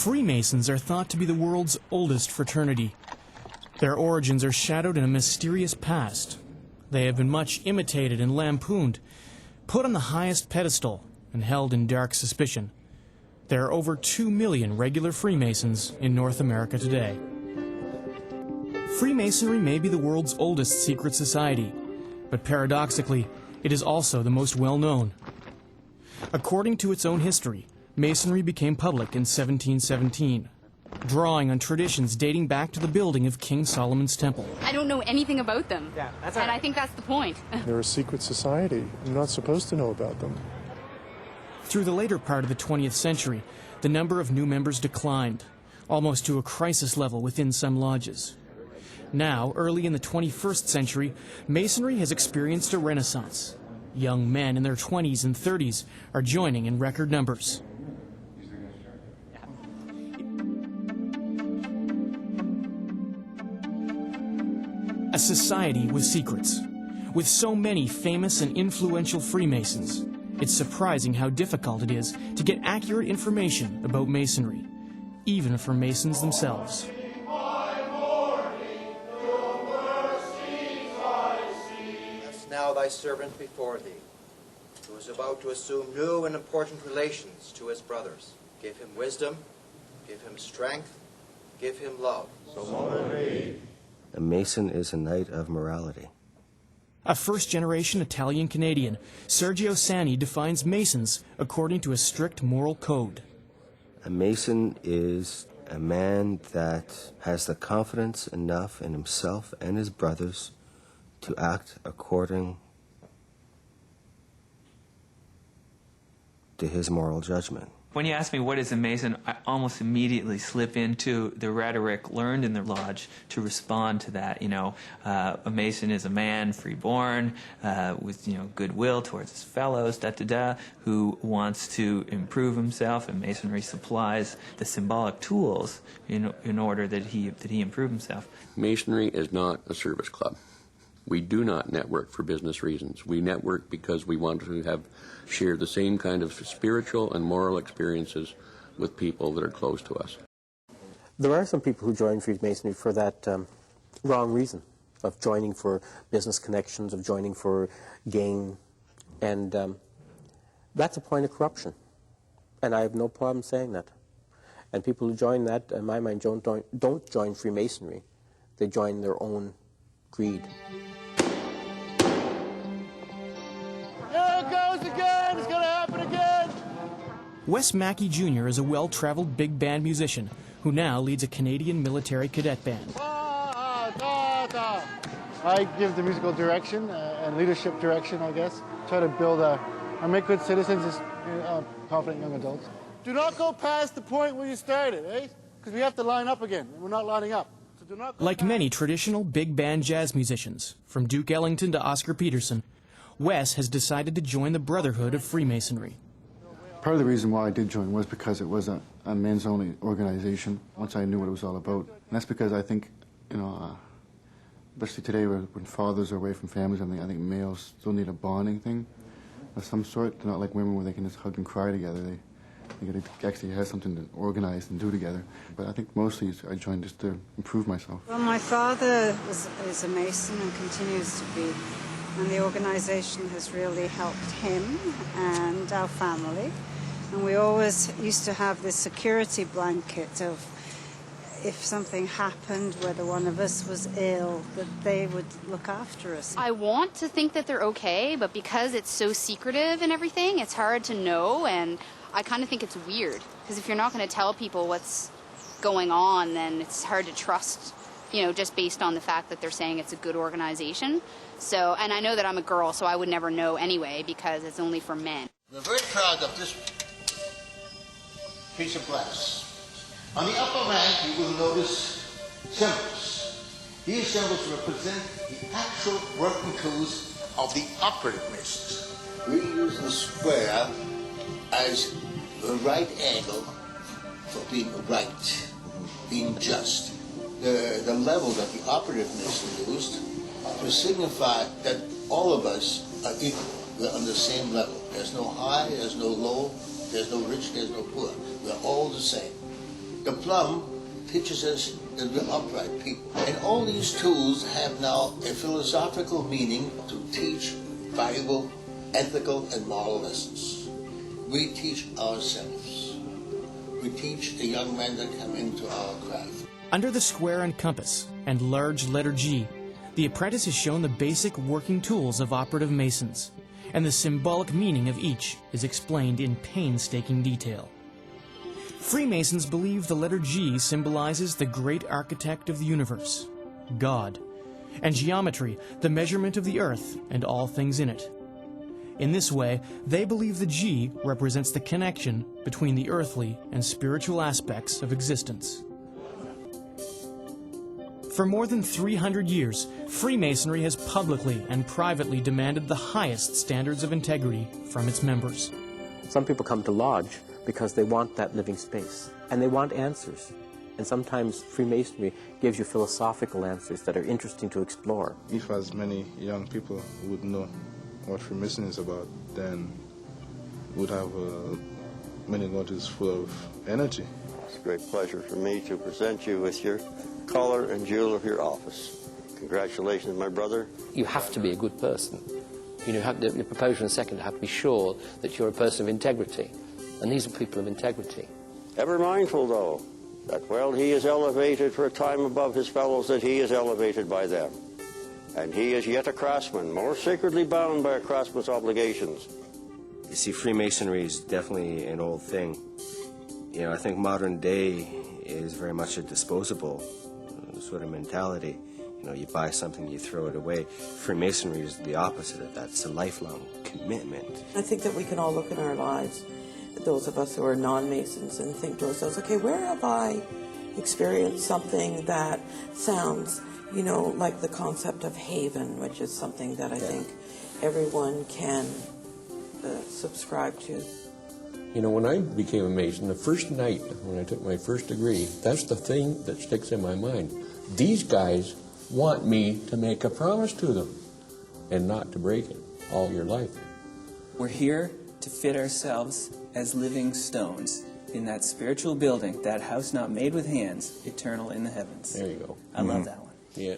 Freemasons are thought to be the world's oldest fraternity. Their origins are shadowed in a mysterious past. They have been much imitated and lampooned, put on the highest pedestal, and held in dark suspicion. There are over 2 million regular Freemasons in North America today. Freemasonry may be the world's oldest secret society, but paradoxically, it is also the most well-known. According to its own history, Masonry became public in 1717, drawing on traditions dating back to the building of King Solomon's Temple. I don't know anything about them, and I think that's the point. They're a secret society. You're not supposed to know about them. Through the later part of the 20th century, the number of new members declined, almost to a crisis level within some lodges. Now, early in the 21st century, Masonry has experienced a renaissance. Young men in their 20s and 30s are joining in record numbers. A society with secrets. With so many famous and influential Freemasons, it's surprising how difficult it is to get accurate information about Masonry, even for Masons themselves. Now thy servant before thee, who is about to assume new and important relations to his brothers. Give him wisdom, give him strength, give him love. So long be. A Mason is a knight of morality. A first-generation Italian-Canadian, Sergio Sani defines Masons according to a strict moral code. A Mason is a man that has the confidence enough in himself and his brothers to act according to his moral judgment. When you ask me what is a Mason, I almost immediately slip into the rhetoric learned in the lodge to respond to that. You know, a Mason is a man freeborn, with, you know, goodwill towards his fellows, who wants to improve himself, and Masonry supplies the symbolic tools in order that he improve himself. Masonry is not a service club. We do not network for business reasons. We network because we want to share the same kind of spiritual and moral experiences with people that are close to us. There are some people who join Freemasonry for that wrong reason, of joining for business connections, of joining for gain, and that's a point of corruption. And I have no problem saying that. And people who join that, in my mind, don't join Freemasonry. They join their own greed. Wes Mackey Jr. is a well-traveled big band musician who now leads a Canadian military cadet band. I give the musical direction and leadership direction, I guess. Try to build and make good citizens as confident young adults. Do not go past the point where you started, eh? Because we have to line up again, and we're not lining up. So do not go like many traditional big band jazz musicians, from Duke Ellington to Oscar Peterson, Wes has decided to join the Brotherhood of Freemasonry. Part of the reason why I did join was because it was a men's-only organization, once I knew what it was all about. And that's because I think, you know, especially today when fathers are away from families, I think males still need a bonding thing of some sort. They're not like women where they can just hug and cry together. They actually have something to organize and do together. But I think mostly I joined just to improve myself. Well, my father is a Mason and continues to be. And the organization has really helped him and our family. And we always used to have this security blanket of if something happened, whether one of us was ill, that they would look after us. I want to think that they're okay, but because it's so secretive and everything, it's hard to know, and I kind of think it's weird. Because if you're not going to tell people what's going on, then it's hard to trust, you know, just based on the fact that they're saying it's a good organization. So, and I know that I'm a girl, so I would never know anyway, because it's only for men. We're very proud of this piece of glass. On the upper rank, you will notice symbols. These symbols represent the actual working tools of the operative Masons. We use the square as a right angle for being right, being just. The level that the operative Mason used to signify that all of us are equal. We're on the same level. There's no high, there's no low, there's no rich, there's no poor. We're all the same. The plum teaches us to be upright people. And all these tools have now a philosophical meaning to teach valuable ethical and moral lessons. We teach ourselves. We teach the young men that come into our craft. Under the square and compass and large letter G, the apprentice is shown the basic working tools of operative masons, and the symbolic meaning of each is explained in painstaking detail. Freemasons believe the letter G symbolizes the great architect of the universe, God, and geometry, the measurement of the earth and all things in it. In this way, they believe the G represents the connection between the earthly and spiritual aspects of existence. For more than 300 years, Freemasonry has publicly and privately demanded the highest standards of integrity from its members. Some people come to lodge because they want that living space, and they want answers. And sometimes Freemasonry gives you philosophical answers that are interesting to explore. If as many young people would know what Freemasonry is about, then would have many motives full of energy. It's a great pleasure for me to present you with your collar and jewel of your office. Congratulations, my brother. You have to be a good person. You know, the proposer and second have to be sure that you're a person of integrity. And these are people of integrity. Ever mindful, though, that while he is elevated for a time above his fellows, that he is elevated by them. And he is yet a craftsman, more sacredly bound by a craftsman's obligations. You see, Freemasonry is definitely an old thing. You know, I think modern day is very much a disposable sort of mentality. You know, you buy something, you throw it away. Freemasonry is the opposite of that. It's a lifelong commitment. I think that we can all look in our lives, those of us who are non-Masons, and think to ourselves, okay, where have I experienced something that sounds, you know, like the concept of haven, which is something that I think everyone can subscribe to. You know, when I became a Mason, the first night when I took my first degree, that's the thing that sticks in my mind. These guys want me to make a promise to them and not to break it all your life. We're here to fit ourselves as living stones in that spiritual building, that house not made with hands, eternal in the heavens. There you go. I love that one. Yeah.